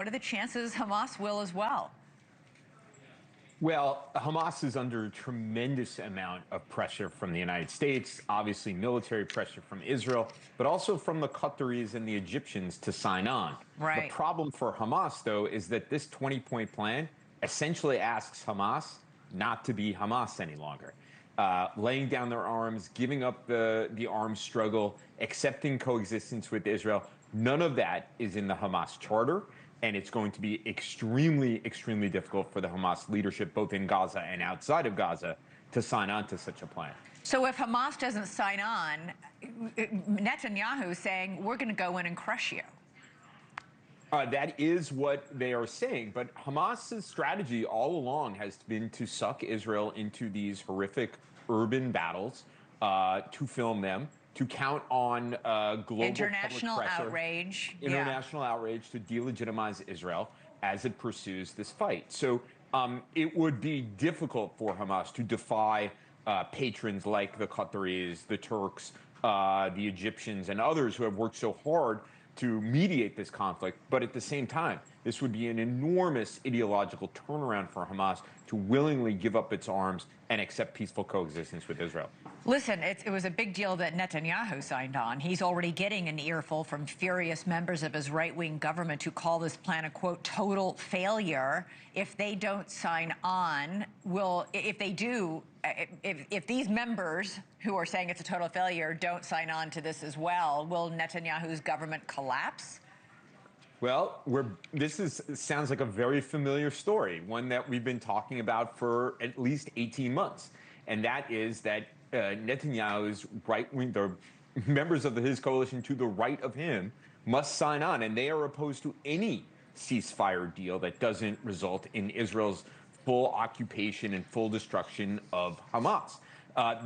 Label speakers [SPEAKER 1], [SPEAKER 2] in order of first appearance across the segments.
[SPEAKER 1] What are the chances Hamas will as well?
[SPEAKER 2] Well, Hamas is under a tremendous amount of pressure from the United States, obviously military pressure from Israel, but also from the Qataris and the Egyptians to sign on. The
[SPEAKER 1] Right.
[SPEAKER 2] problem for Hamas, though, is that this 20-point plan essentially asks Hamas not to be Hamas any longer. Laying down their arms, giving up the arms struggle, accepting coexistence with Israel. None of that is in the Hamas charter. And it's going to be extremely, extremely difficult for the Hamas leadership, both in Gaza and outside of Gaza, to sign on to such a plan.
[SPEAKER 1] So if Hamas doesn't sign on, Netanyahu is saying, we're going to go in and crush you.
[SPEAKER 2] That is what they are saying. But Hamas's strategy all along has been to suck Israel into these horrific urban battles, to film them, to count on global
[SPEAKER 1] international
[SPEAKER 2] public pressure,
[SPEAKER 1] outrage,
[SPEAKER 2] international outrage to delegitimize Israel as it pursues this fight. So it would be difficult for Hamas to defy patrons like the Qataris, the Turks, the Egyptians, and others who have worked so hard to mediate this conflict. But at the same time, this would be an enormous ideological turnaround for Hamas to willingly give up its arms and accept peaceful coexistence with Israel.
[SPEAKER 1] Listen, it was a big deal that Netanyahu signed on. He's already getting an earful from furious members of his right-wing government who call this plan a, quote, total failure. If they don't sign on, if they do, if these members who are saying it's a total failure don't sign on to this as well, will Netanyahu's government collapse?
[SPEAKER 2] Well, sounds like a very familiar story, one that we've been talking about for at least 18 months. And that is that Netanyahu's right-wing, the members of his coalition to the right of him must sign on. And they are opposed to any ceasefire deal that doesn't result in Israel's full occupation and full destruction of Hamas.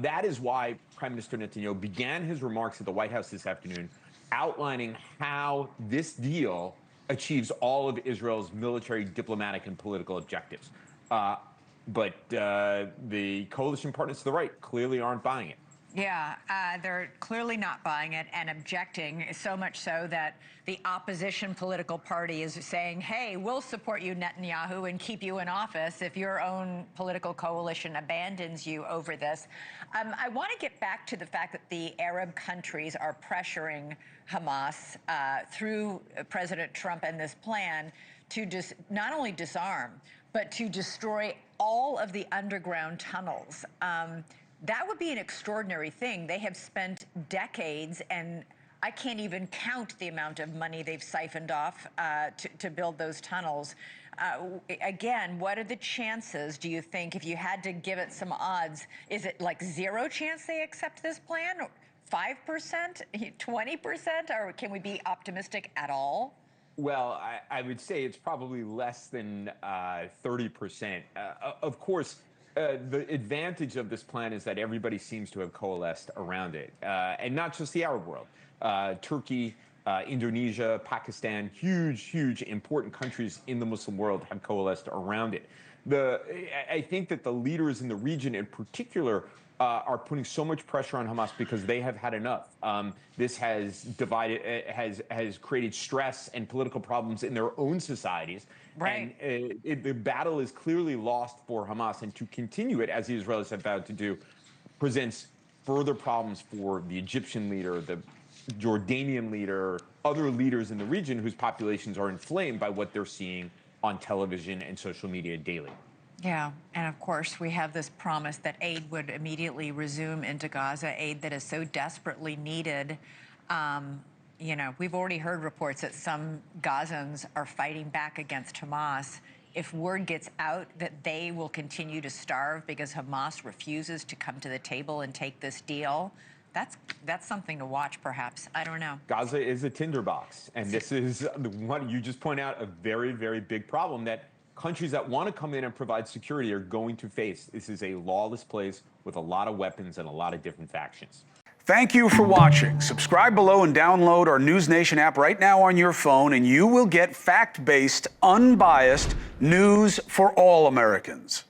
[SPEAKER 2] That is why Prime Minister Netanyahu began his remarks at the White House this afternoon outlining how this deal achieves all of Israel's military, diplomatic, and political objectives. But the coalition partners to the right clearly aren't buying it.
[SPEAKER 1] Yeah, they're clearly not buying it and objecting, so much so that the opposition political party is saying, hey, we'll support you, Netanyahu, and keep you in office if your own political coalition abandons you over this. I want to get back to the fact that the Arab countries are pressuring Hamas through President Trump and this plan to not only disarm, but to destroy all of the underground tunnels. That would be an extraordinary thing. They have spent decades, and I can't even count the amount of money they've siphoned off to build those tunnels. Again, what are the chances, do you think, if you had to give it some odds? Is it like 0 chance they accept this plan? 5%? 20%? Or can we be optimistic at all?
[SPEAKER 2] Well, I would say it's probably less than 30%. Of course, the advantage of this plan is that everybody seems to have coalesced around it, and not just the Arab world. Turkey, Indonesia, Pakistan, huge, important countries in the Muslim world have coalesced around it. I think that the leaders in the region in particular are putting so much pressure on Hamas because they have had enough. This has divided, has created stress and political problems in their own societies.
[SPEAKER 1] Right.
[SPEAKER 2] And the battle is clearly lost for Hamas, and to continue it, as the Israelis have vowed to do, presents further problems for the Egyptian leader, the Jordanian leader, other leaders in the region whose populations are inflamed by what they're seeing on television and social media daily.
[SPEAKER 1] Yeah, and of course, we have this promise that aid would immediately resume into Gaza, aid that is so desperately needed. You know, we've already heard reports that some Gazans are fighting back against Hamas. If word gets out that they will continue to starve because Hamas refuses to come to the table and take this deal, that's something to watch, perhaps. I don't know.
[SPEAKER 2] Gaza is a tinderbox, and this is what you just point out, a very big problem that countries that want to come in and provide security are going to face. This is a lawless place with a lot of weapons and a lot of different factions.
[SPEAKER 3] Thank you for watching. Subscribe below and download our NewsNation app right now on your phone, and you will get fact-based, unbiased news for all Americans.